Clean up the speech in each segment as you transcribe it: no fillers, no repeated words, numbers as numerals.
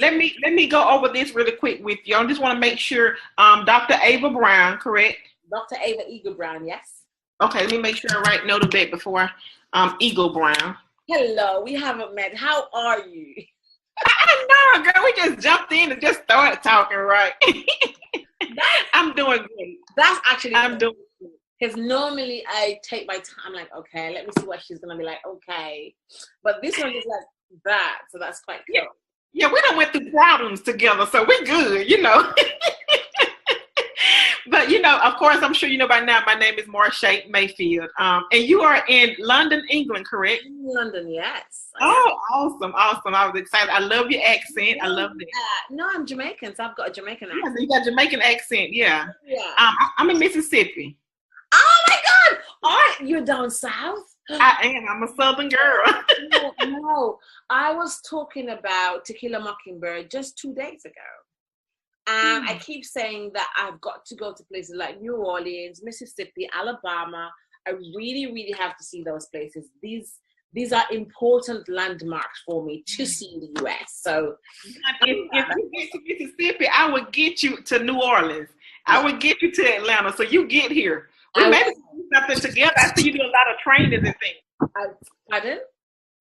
let me go over this really quick with you. I just want to make sure, Dr. Ava Brown, correct? Dr. Ava Eagle Brown, yes. Okay, let me make sure I write note of that before Eagle Brown. Hello, we haven't met. How are you? I know, girl. We just jumped in and just started talking, right? I'm doing great. That's actually I'm doing good. Because normally I take my time, like, okay, let me see what she's gonna be like, okay. But this one is like that, so that's quite cool. Yeah, we done went through problems together, so we're good, you know. But, you know, of course, I'm sure you know by now, my name is Marsha Mayfield. And you are in London, England, correct? In London, yes. Oh, awesome. I was excited. I love your accent. I love it. No, I'm Jamaican, so I've got a Jamaican accent. Yeah, so you got a Jamaican accent, yeah. Yeah. I'm in Mississippi. Oh, my God. You're down south? I am. I'm a Southern girl. No. I was talking about Tequila Mockingbird just 2 days ago. And I keep saying that I've got to go to places like New Orleans, Mississippi, Alabama. I really, really have to see those places. These are important landmarks for me to see in the US. So if you get to Mississippi, I would get you to New Orleans. I would get you to Atlanta. So you get here. We maybe do something together. I see you do a lot of trainings and things. Pardon?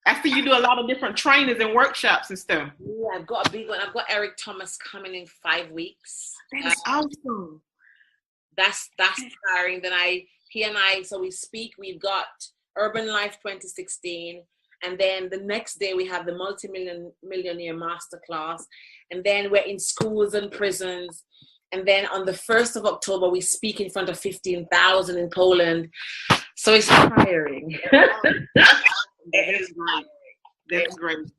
I see you do a lot of different trainings and workshops and stuff. Yeah, I've got a big one. I've got Eric Thomas coming in 5 weeks. That's awesome. That's tiring. Then he and I, so we speak. We've got Urban Life 2016, and then the next day we have the Millionaire Masterclass, and then we're in schools and prisons, and then on the 1st of October we speak in front of 15,000 in Poland. So it's tiring. That's great.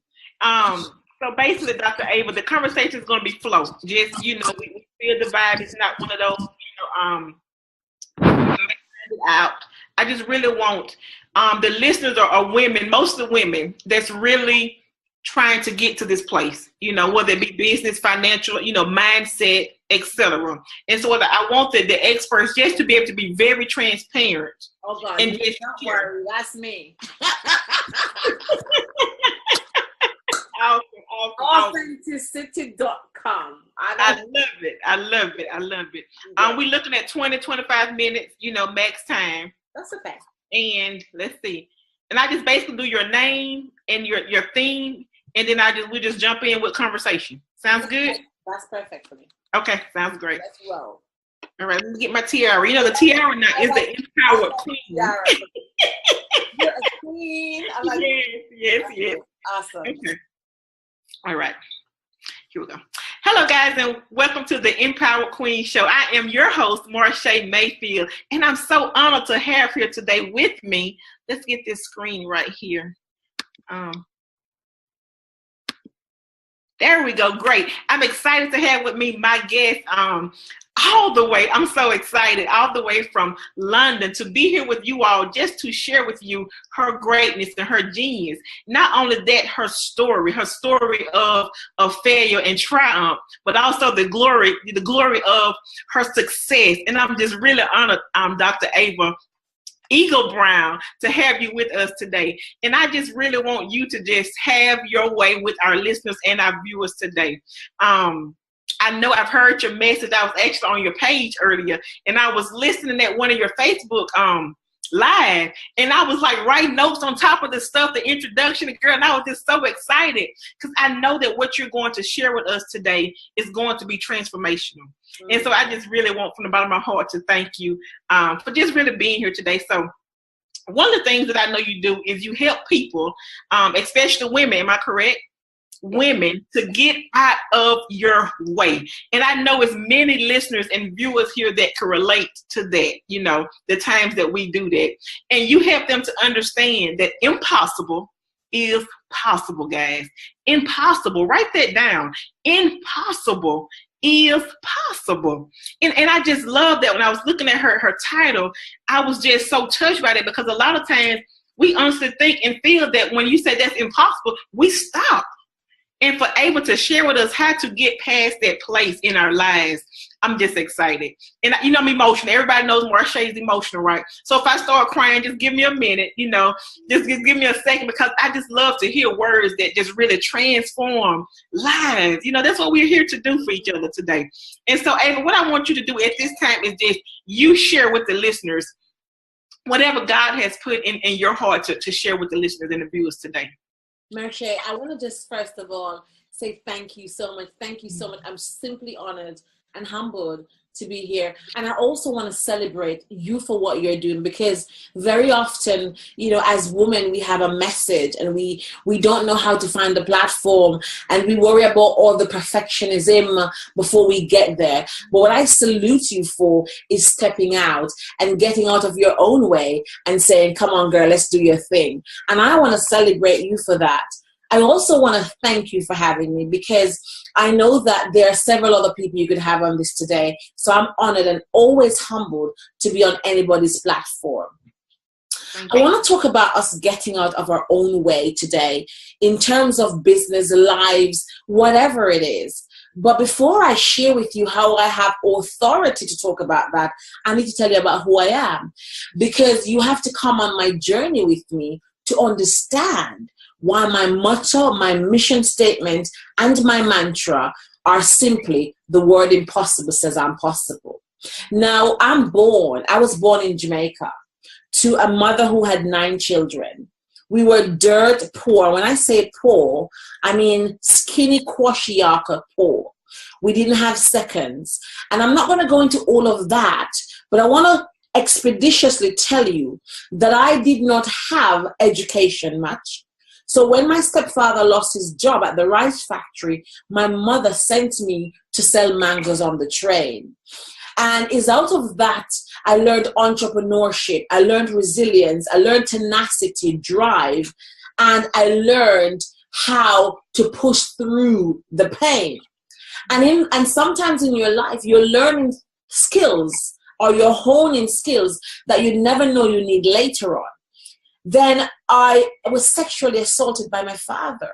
So basically, Dr. Ava, the conversation is going to be flow. Just, you know, we feel the vibe. It's not one of those, out. I just really want the listeners are women, most of the women that's really trying to get to this place, you know, whether it be business, financial, you know, mindset, etc. And so I want the experts just to be able to be very transparent. Oh God, and just don't worry, that's me. Authenticity.com. I love it. Yeah. We're looking at 20, 25 minutes, you know, max time. That's okay. And let's see. And I just basically do your name and your theme, and then we just jump in with conversation. Sounds good? That's perfect for me. Okay, sounds great. Let's roll. All right, let me get my tiara. You know, the tiara now is the empowered queen. You're a queen. I'm like, yes. Awesome. Okay. All right. Here we go. Hello, guys, and welcome to the Empowered Queen Show. I am your host, Marsha Mayfield, and I'm so honored to have here today with me. Let's get this screen right here. There we go. Great. I'm excited to have with me my guest all the way. I'm so excited all the way from London to be here with you all just to share with you her greatness and her genius. Not only that, her story of failure and triumph, but also the glory of her success. And I'm just really honored, Dr. Ava Eagle Brown, to have you with us today. And I just really want you to just have your way with our listeners and our viewers today. I know I've heard your message. I was actually on your page earlier, and I was listening at one of your Facebook live, and I was like writing notes on top of the stuff, the introduction, girl, and I was just so excited because I know that what you're going to share with us today is going to be transformational. Mm-hmm. And so I just really want from the bottom of my heart to thank you for just really being here today. So one of the things that I know you do is you help people, especially women, am I correct? Women, to get out of your way. And I know as many listeners and viewers here that can relate to that, you know, the times that we do that. And you help them to understand that impossible is possible, guys. Impossible. Write that down. Impossible is possible. And I just love that. When I was looking at her title, I was just so touched by that, because a lot of times we honestly think and feel that when you say that's impossible, we stop. And for able to share with us how to get past that place in our lives, I'm just excited. And you know, I'm emotional. Everybody knows Marsha is emotional, right? So if I start crying, just give me a minute, you know, just give me a second, because I just love to hear words that just really transform lives. You know, that's what we're here to do for each other today. And so, Ava, what I want you to do at this time is just you share with the listeners whatever God has put in your heart to share with the listeners and the viewers today. Marsha, I want to just first of all say thank you so much. Thank you so much. I'm simply honored and humbled to be here. And I also want to celebrate you for what you're doing, because very often, you know, as women, we have a message and we don't know how to find the platform, and we worry about all the perfectionism before we get there. But what I salute you for is stepping out and getting out of your own way and saying, come on, girl, let's do your thing. And I want to celebrate you for that. I also want to thank you for having me, because I know that there are several other people you could have on this today. So I'm honored and always humbled to be on anybody's platform. I want to talk about us getting out of our own way today in terms of business, lives, whatever it is. But before I share with you how I have authority to talk about that, I need to tell you about who I am, because you have to come on my journey with me to understand why my motto, my mission statement, and my mantra are simply the word impossible says I'm possible. Now, I was born in Jamaica to a mother who had 9 children. We were dirt poor. When I say poor, I mean skinny kwashiorkor poor. We didn't have seconds. And I'm not going to go into all of that, but I want to expeditiously tell you that I did not have education much. So when my stepfather lost his job at the rice factory, my mother sent me to sell mangoes on the train. And it's out of that I learned entrepreneurship, I learned resilience, I learned tenacity, drive, and I learned how to push through the pain. And sometimes in your life, you're learning skills or you're honing skills that you never know you need later on. Then I was sexually assaulted by my father,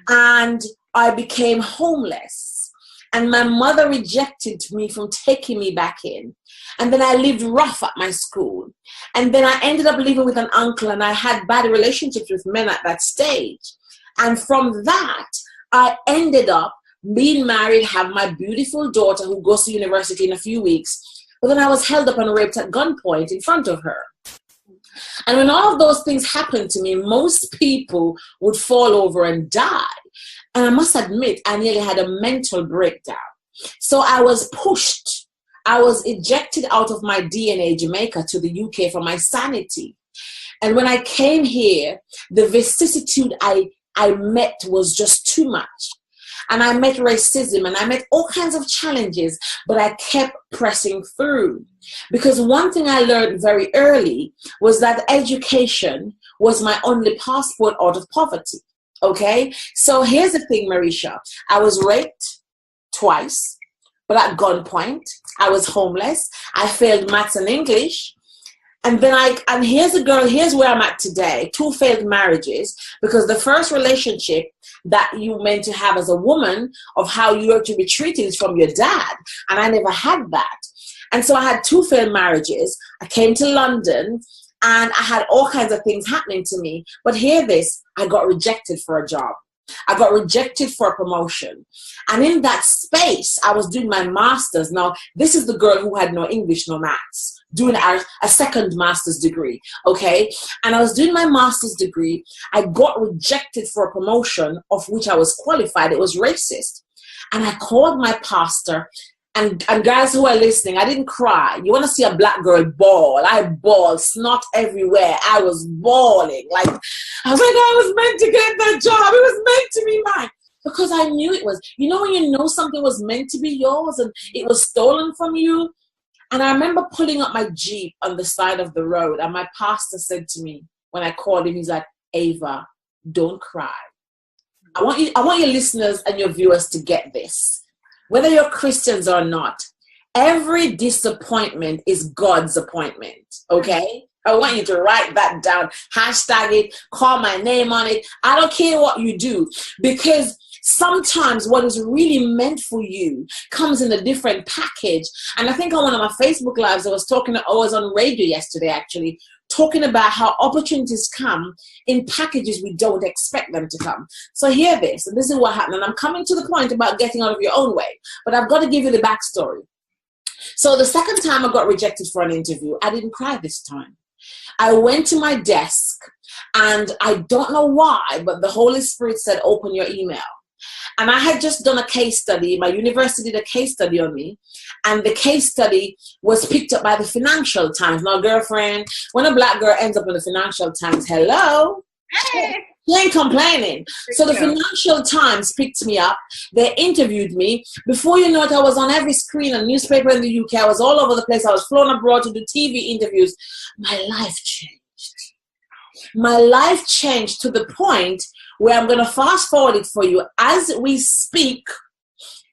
and I became homeless, and my mother rejected me from taking me back in. And then I lived rough at my school, and then I ended up living with an uncle, and I had bad relationships with men at that stage. And from that, I ended up being married, have my beautiful daughter who goes to university in a few weeks. But then I was held up and raped at gunpoint in front of her. And when all of those things happened to me, most people would fall over and die. And I must admit, I nearly had a mental breakdown. So I was pushed. I was ejected out of my DNA, Jamaica, to the UK for my sanity. And when I came here, the vicissitude I met was just too much. And I met racism and I met all kinds of challenges, but I kept pressing through. Because one thing I learned very early was that education was my only passport out of poverty. Okay? So here's the thing, Marisha. I was raped twice, but at gunpoint. I was homeless. I failed maths and English. And then here's where I'm at today. 2 failed marriages, because the first relationship that you meant to have as a woman of how you are to be treated is from your dad. And I never had that. And so I had 2 failed marriages. I came to London and I had all kinds of things happening to me. But hear this, I got rejected for a job. I got rejected for a promotion. And in that space, I was doing my master's. Now, this is the girl who had no English, no maths, doing a second master's degree, okay? And I was doing my master's degree. I got rejected for a promotion of which I was qualified. It was racist. And I called my pastor. And guys who are listening, I didn't cry. You want to see a black girl bawl? I bawled, snot everywhere. I was bawling. I was like, I was meant to get that job. It was meant to be mine. Because I knew it was. You know when you know something was meant to be yours and it was stolen from you? And I remember pulling up my Jeep on the side of the road, and my pastor said to me when I called him, he's like, Ava, don't cry. I want your listeners and your viewers to get this. Whether you're Christians or not, every disappointment is God's appointment, okay? I want you to write that down, hashtag it, call my name on it. I don't care what you do, because sometimes what is really meant for you comes in a different package. And I think on one of my Facebook lives, I was on radio yesterday, actually, talking about how opportunities come in packages we don't expect them to come. So hear this, and this is what happened. And I'm coming to the point about getting out of your own way, but I've got to give you the backstory. So the second time I got rejected for an interview, I didn't cry this time. I went to my desk, and I don't know why, but the Holy Spirit said, open your email. And I had just done a case study. My university did a case study on me, and the case study was picked up by the Financial Times. Now, girlfriend, when a black girl ends up in the Financial Times, hello, Hey. she ain't complaining. So the Financial Times picked me up. They interviewed me. Before you know it, I was on every screen and newspaper in the UK. I was all over the place. I was flown abroad to do TV interviews. My life changed. My life changed to the point where I'm going to fast forward it for you. As we speak,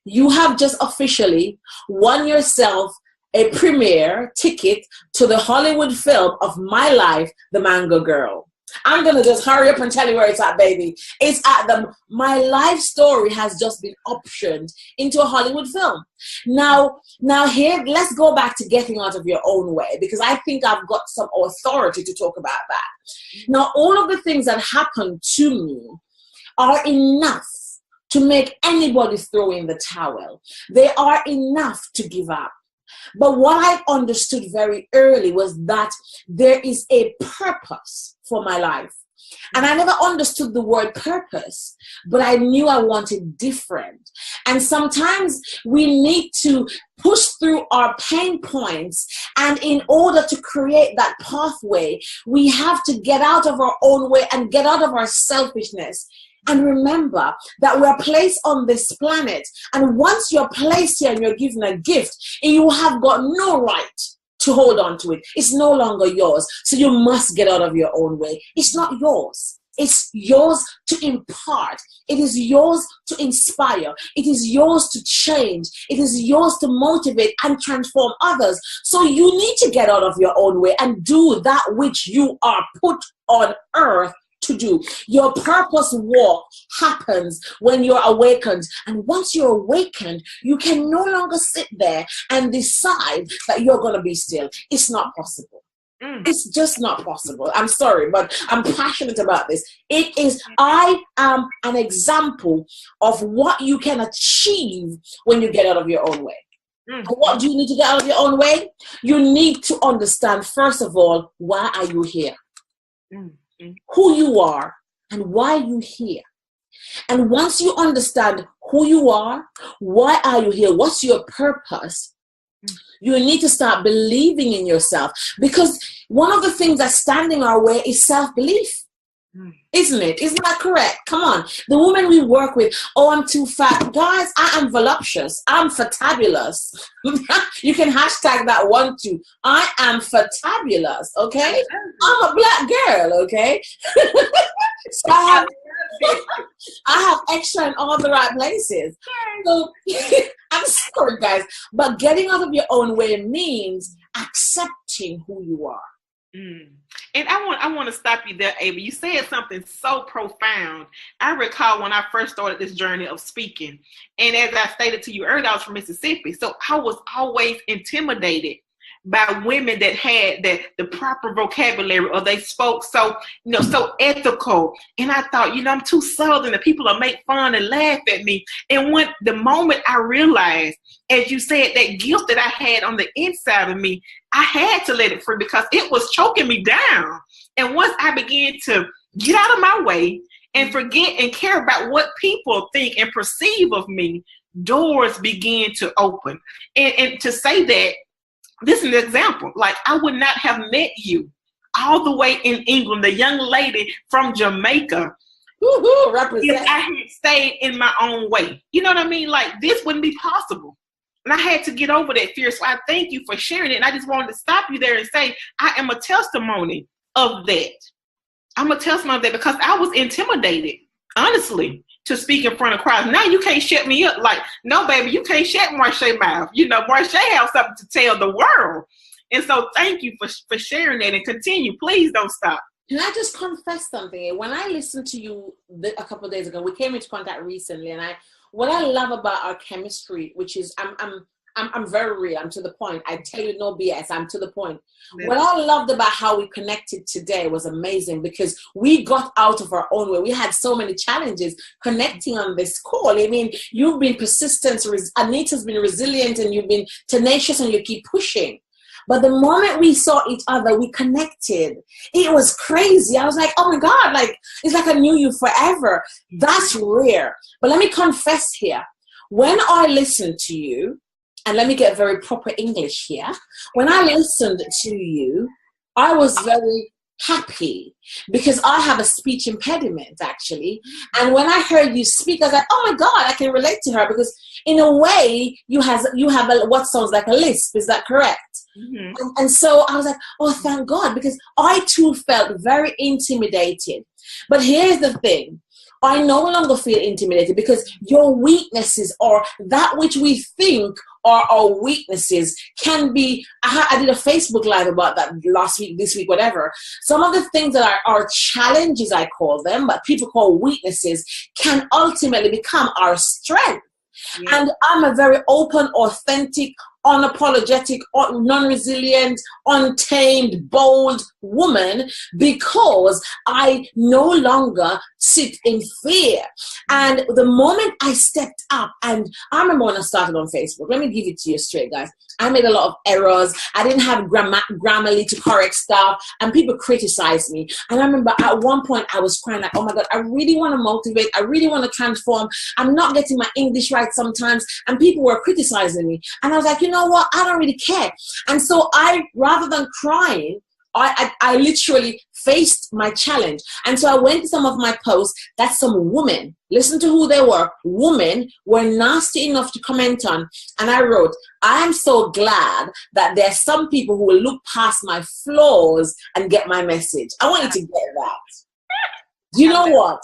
you have just officially won yourself a premiere ticket to the Hollywood film of my life, The Mango Girl. I'm going to just hurry up and tell you where it's at, baby. It's at my life story has just been optioned into a Hollywood film. Now here, let's go back to getting out of your own way, because I think I've got some authority to talk about that. Now, all of the things that happened to me are enough to make anybody throw in the towel. They are enough to give up. But what I understood very early was that there is a purpose for my life. And I never understood the word purpose, but I knew I wanted different. And sometimes we need to push through our pain points. And in order to create that pathway, we have to get out of our own way and get out of our selfishness. And remember that we're placed on this planet. And once you're placed here and you're given a gift, you have got no right to hold on to it. It's no longer yours. So you must get out of your own way. It's not yours. It's yours to impart. It is yours to inspire. It is yours to change. It is yours to motivate and transform others. So you need to get out of your own way and do that which you are put on earth to do. Your purpose walk happens when you're awakened. And once you're awakened, you can no longer sit there and decide that you're going to be still. It's not possible. It's just not possible. I'm sorry, but I'm passionate about this. It is, I am an example of what you can achieve when you get out of your own way. And what do you need to get out of your own way? You need to understand, first of all, why are you here? Who you are and why you here. And once you understand who you are, why are you here, what's your purpose, you need to start believing in yourself. Because one of the things that's standing our way is self-belief. Isn't it? Isn't that correct? Come on. The women we work with, oh, I'm too fat. Guys, I am voluptuous. I'm fantabulous. You can hashtag that one too. I am fantabulous, okay? I'm a black girl, okay? So I have extra in all the right places. So I'm sorry, guys, but getting out of your own way means accepting who you are. And I want to stop you there, Ava. You said something so profound. I recall when I first started this journey of speaking, and as I stated to you earlier, I was from Mississippi, so I was always intimidated by women that had the proper vocabulary, or they spoke so ethical. And I thought, I'm too southern, and people will make fun and laugh at me. And when the moment I realized, as you said, that guilt that I had on the inside of me, I had to let it free because it was choking me down. And once I began to get out of my way and forget and care about what people think and perceive of me, doors began to open. And to say that, this is an example. Like, I would not have met you all the way in England, the young lady from Jamaica, if I had stayed in my own way. You know what I mean? Like, this wouldn't be possible. And I had to get over that fear. So I thank you for sharing it. And I just wanted to stop you there and say, I am a testimony of that. I'm a testimony of that because I was intimidated, honestly, to speak in front of crowds. Now you can't shut me up. Like, no, baby, you can't shut Marche mouth. Marche have something to tell the world. And so thank you for sharing that, and continue. Please don't stop. Can I just confess something? When I listened to you a couple of days ago, we came into contact recently, and what I love about our chemistry, which is I'm very real. I'm to the point. I tell you no BS. I'm to the point. Yeah. What I loved about how we connected today was amazing, because we got out of our own way. We had so many challenges connecting on this call. I mean, you've been persistent. Anita's been resilient, and you've been tenacious, and you keep pushing. But the moment we saw each other, we connected. It was crazy. I was like, oh my God, like, it's like I knew you forever. That's rare. But let me confess here. When I listened to you, and let me get very proper English here. When I listened to you, I was very happy, because I have a speech impediment, actually. And when I heard you speak, I was like, oh my God, I can relate to her, because in a way you have what sounds like a lisp. Is that correct? Mm-hmm. And so I was like, oh, thank God, because I too felt very intimidated. But here's the thing. I no longer feel intimidated, because your weaknesses, or that which we think are our weaknesses, can be, I did a Facebook Live about that last week, this week, whatever. Some of the things that are challenges, I call them, but people call weaknesses, can ultimately become our strength. Yeah. And I'm a very open, authentic, unapologetic, non-resilient, untamed, bold woman, because I no longer sit in fear. And the moment I stepped up, and I remember when I started on Facebook, let me give it to you straight, guys. I made a lot of errors. I didn't have grammarly to correct stuff, and people criticized me. And I remember at one point I was crying like, oh my God, I really want to motivate. I really want to transform. I'm not getting my English right sometimes. And people were criticizing me. And I was like, you know what? I don't really care. And so rather than crying, I literally faced my challenge. And so I went to some of my posts that some women, listen to who they were nasty enough to comment on. And I wrote, I am so glad that there are some people who will look past my flaws and get my message. I want you to get that. Do you know what?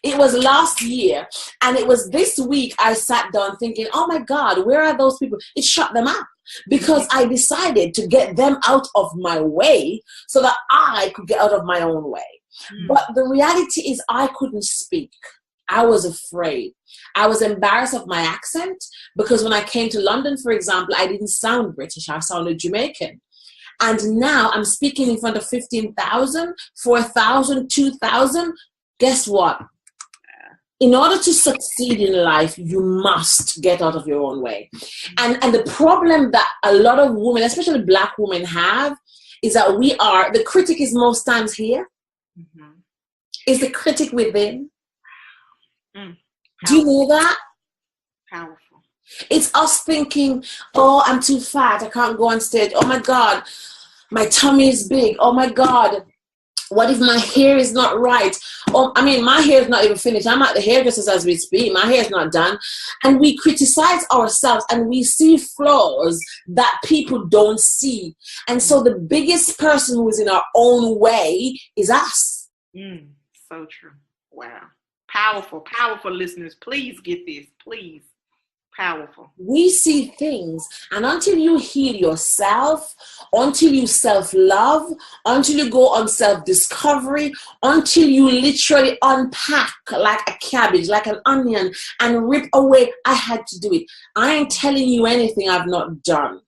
It was last year, and it was this week I sat down thinking, oh my God, where are those people? It shut them up, because I decided to get them out of my way so that I could get out of my own way. But the reality is I couldn't speak. I was afraid. I was embarrassed of my accent, because when I came to London, for example, I didn't sound British. I sounded Jamaican. And now I'm speaking in front of 15,000, 4,000, 2,000. Guess what? In order to succeed in life, you must get out of your own way. And the problem that a lot of women, especially Black women, have is that the critic is most times here. Mm-hmm. Is the critic within. Do you know that? Powerful. It's us thinking, oh, I'm too fat. I can't go on stage. Oh my God, my tummy is big. Oh my God. What if my hair is not right? Oh, I mean, my hair is not even finished. I'm at the hairdressers as we speak. My hair is not done. And we criticize ourselves, and we see flaws that people don't see. And so the biggest person who is in our own way is us. So true. Wow. Powerful, powerful listeners. Please get this. Please. Powerful. We see things, and until you heal yourself, until you self-love, until you go on self-discovery, until you literally unpack like a cabbage, like an onion, and rip away, I had to do it. I ain't telling you anything I've not done.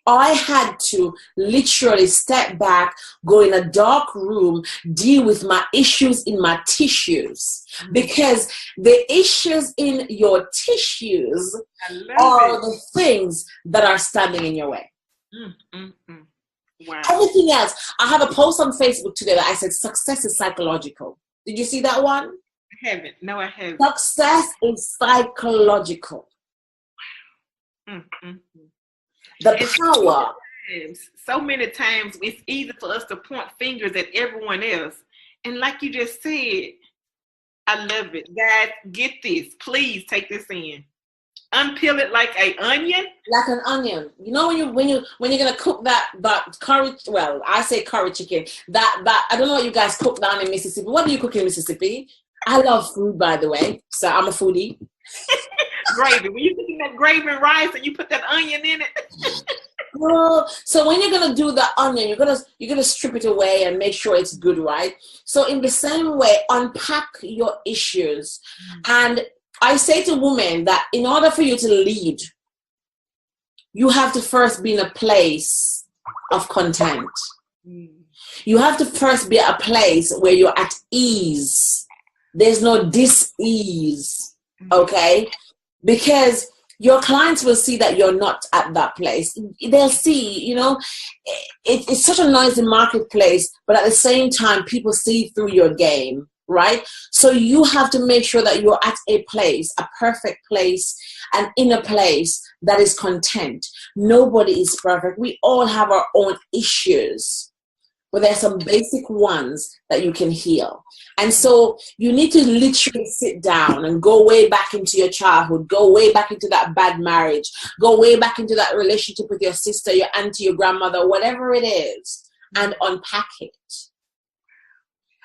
I had to literally step back, go in a dark room, deal with my issues in my tissues. Because the issues in your tissues are the things that are standing in your way. Wow. Everything else. I have a post on Facebook today that I said, success is psychological. Did you see that one? I haven't. No, I haven't. Success is psychological. The power. So many times it's easy for us to point fingers at everyone else. And like you just said, I love it. Guys, get this. Please take this in. Unpeel it like an onion. Like an onion. You know when you're gonna cook that curry, well, I say curry chicken. That I don't know what you guys cook down in Mississippi. What do you cook in Mississippi? I love food, by the way. So I'm a foodie. Gravy. When you cooking that gravy and rice and you put that onion in it. Oh, so when you're gonna do the onion, you're gonna strip it away and make sure it's good, right? So in the same way, unpack your issues. And I say to women that in order for you to lead, you have to first be in a place of content. You have to first be at a place where you're at ease. There's no dis-ease, okay? Because your clients will see that you're not at that place. They'll see, you know, it's such a noisy marketplace, but at the same time, people see through your game, right? So you have to make sure that you're at a place, a perfect place, an inner place that is content. Nobody is perfect. We all have our own issues, but there's some basic ones that you can heal. And so you need to literally sit down and go way back into your childhood, go way back into that bad marriage, go way back into that relationship with your sister, your auntie, your grandmother, whatever it is, and unpack it.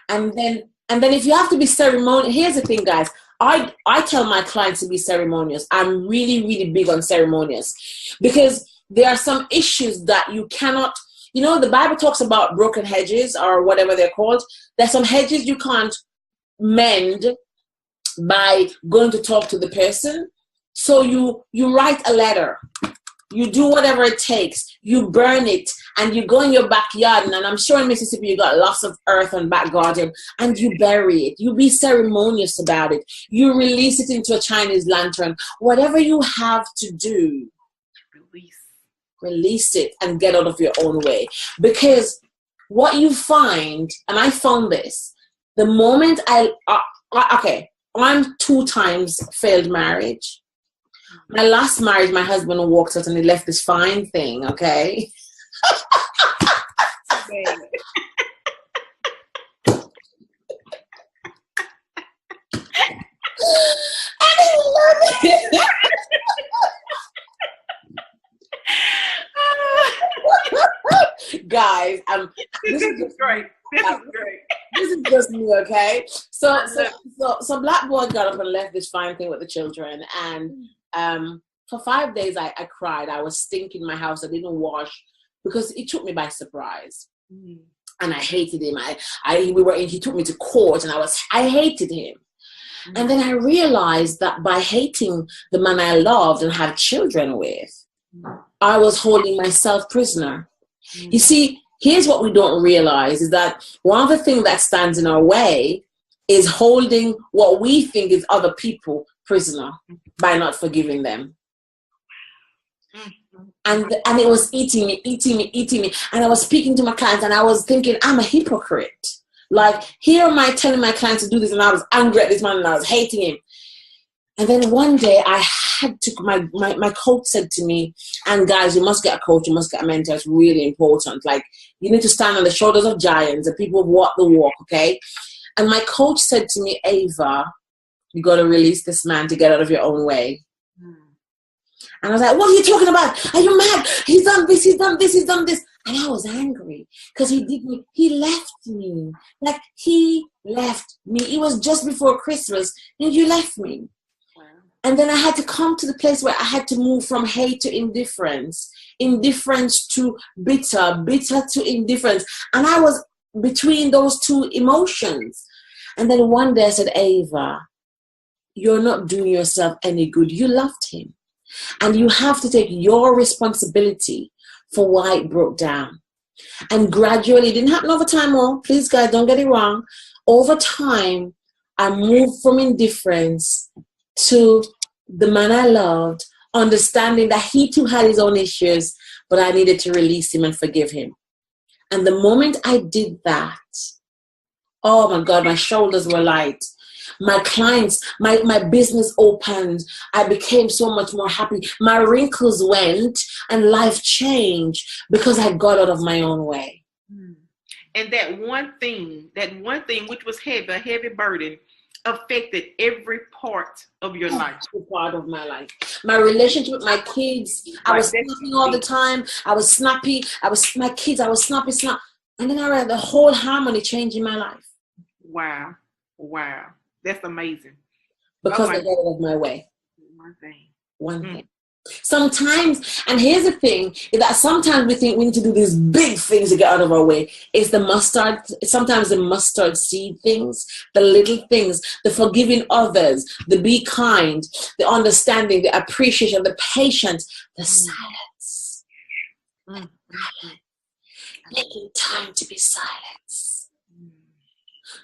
And then if you have to be ceremonious, here's the thing, guys. I tell my clients to be ceremonious. I'm really, really big on ceremonious because there are some issues that you cannot. You know, the Bible talks about broken hedges or whatever they're called. There's some hedges you can't mend by going to talk to the person. So you write a letter. You do whatever it takes. You burn it and you go in your backyard. And I'm sure in Mississippi you got lots of earth and back garden and you bury it. You be ceremonious about it. You release it into a Chinese lantern. Whatever you have to do. Release it and get out of your own way. Because what you find, and I found this, the moment I'm 2 times failed marriage. My last marriage, my husband walked out and he left this fine thing, okay? I love it. Guys, this is great. This is great. This is just me, okay? So Black Boy got up and left this fine thing with the children, and for 5 days I cried. I was stinking my house. I didn't wash because it took me by surprise, and I hated him. He took me to court, and I hated him. And then I realized that by hating the man I loved and had children with, I was holding myself prisoner. You see, here's what we don't realize is that one of the things that stands in our way is holding what we think is other people prisoner by not forgiving them. And it was eating me. And I was speaking to my clients and I was thinking, I'm a hypocrite. Like, here am I telling my clients to do this and I was angry at this man and I was hating him. And then one day I had to, my coach said to me, and guys, you must get a coach, you must get a mentor, it's really important. Like, you need to stand on the shoulders of giants, the people who walk the walk, okay? And my coach said to me, Ava, you got to release this man to get out of your own way. And I was like, what are you talking about? Are you mad? He's done this, he's done this, he's done this. And I was angry because he left me. Like, he left me. It was just before Christmas and you left me. And then I had to come to the place where I had to move from hate to indifference, indifference to bitter, bitter to indifference. And I was between those two emotions. And then one day I said, Ava, you're not doing yourself any good. You loved him. And you have to take your responsibility for why it broke down. And gradually, it didn't happen over time. Oh, please, guys, don't get it wrong. Over time, I moved from indifference to the man I loved, understanding that he too had his own issues, but I needed to release him and forgive him. And the moment I did that, oh my God, my shoulders were light. My clients, my business opened. I became so much more happy. My wrinkles went and life changed because I got out of my own way. And that one thing which was heavy, a heavy burden, affected every part of your life. Every part of my life. My relationship with my kids, I was snapping all the time. I was snappy. I was snappy. And then I read the whole harmony change in my life. Wow. That's amazing. Because I got out of my way. One thing. Sometimes, and here's the thing, is that sometimes we think we need to do these big things to get out of our way. It's the mustard, sometimes the mustard seed things, the little things, the forgiving others, the be kind, the understanding, the appreciation, the patience, the silence. Making time to be silent.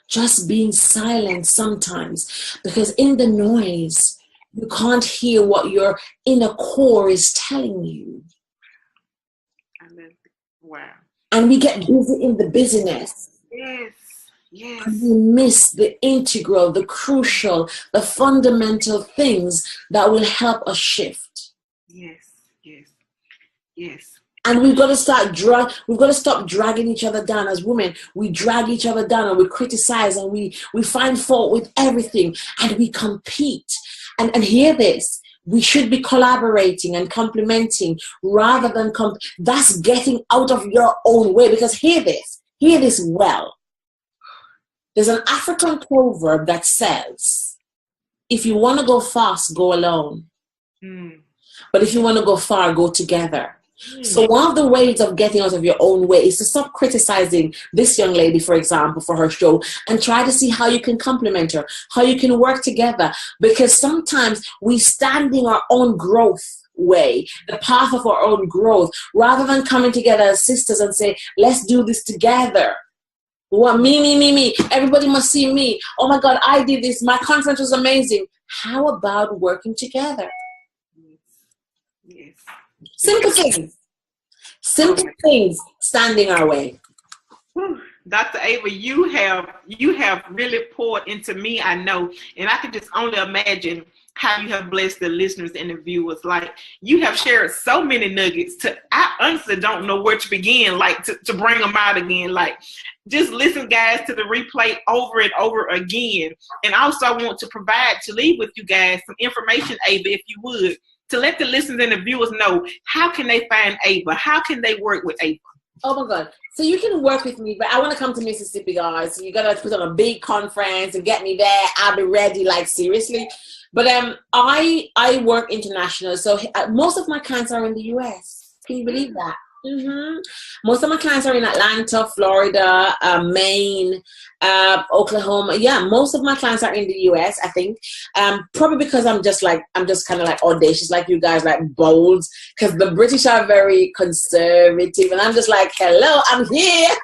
Just being silent sometimes, because in the noise, you can't hear what your inner core is telling you. Wow. And we get busy in the busyness. Yes. Yes. And we miss the integral, the crucial, the fundamental things that will help us shift. Yes. Yes. Yes. And we've got to stop dragging each other down. As women, we drag each other down and we criticize and we find fault with everything and we compete. And hear this, we should be collaborating and complementing rather than that's getting out of your own way. Because hear this well. There's an African proverb that says, if you want to go fast, go alone. But if you want to go far, go together. So one of the ways of getting out of your own way is to stop criticizing this young lady, for example, for her show, and try to see how you can complement her, how you can work together. Because sometimes we stand in our own growth way, the path of our own growth, rather than coming together as sisters and say, let's do this together. What, me. Everybody must see me. Oh my God, I did this. My conference was amazing. How about working together? Yes. Simple things standing our way. Dr. Ava, you have really poured into me, I know, and I can just only imagine how you have blessed the listeners and the viewers. Like, you have shared so many nuggets. I honestly don't know where to begin, like to bring them out again. Like, just listen, guys, to the replay over and over again. And also, I want to leave with you guys some information, Ava, if you would, to let the listeners and the viewers know, how can they find Ava? How can they work with Ava? Oh my God. So you can work with me, but I want to come to Mississippi, guys. So you got to put on a big conference and get me there. I'll be ready, like, seriously. But I work international. So most of my clients are in the US. Can you believe that? Most of my clients are in Atlanta, Florida, Maine, Oklahoma. Yeah, most of my clients are in the US, I think. Probably because I'm just kind of like audacious, like you guys, like bold. Because the British are very conservative, and I'm just like, hello, I'm here.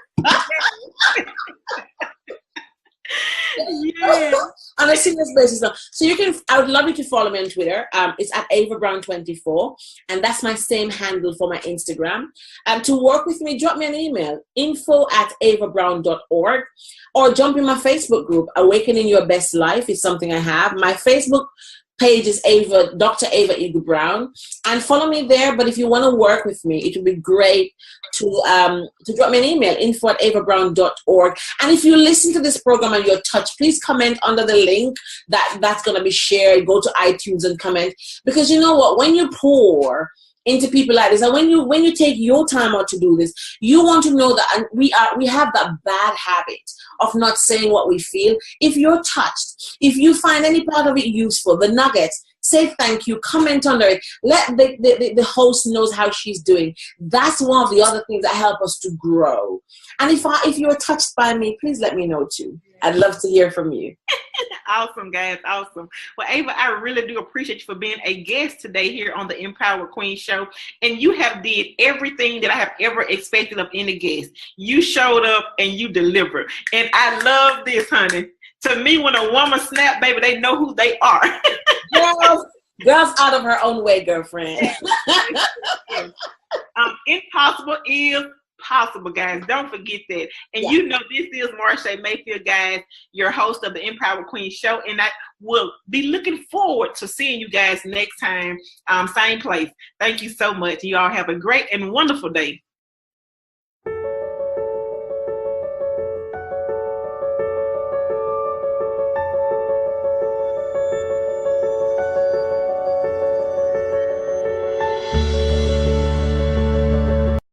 Yeah. On a serious basis now. So I would love you to follow me on Twitter. It's at Ava Brown 24, and that's my same handle for my Instagram. To work with me, drop me an email, info@avabrown.org, or jump in my Facebook group. Awakening Your Best Life is something I have. My Facebook page is Dr. Ava Eagle Brown, and follow me there. But if you want to work with me, it would be great to drop me an email, info@avabrown.org. And if you listen to this program and you're touched, please comment under the link that's going to be shared. Go to iTunes and comment, because you know what, when you pour into people like this, and when you take your time out to do this, you want to know that we have that bad habit of not saying what we feel. If you're touched, if you find any part of it useful, the nuggets, say thank you, comment under it, let the host knows how she's doing. That's one of the other things that help us to grow. And if you're touched by me, please let me know too. I'd love to hear from you. Awesome, guys. Awesome. Well, Ava, I really do appreciate you for being a guest today here on the Empowered Queen Show. And you have did everything that I have ever expected of any guest. You showed up and you delivered. And I love this, honey. To me, when a woman snap, baby, they know who they are. Girls out of her own way, girlfriend. Impossible is possible, guys. Don't forget that. And you know, this is Marsha Mayfield, guys, your host of the Empowered Queen Show. And I will be looking forward to seeing you guys next time, same place. Thank you so much. You all have a great and wonderful day.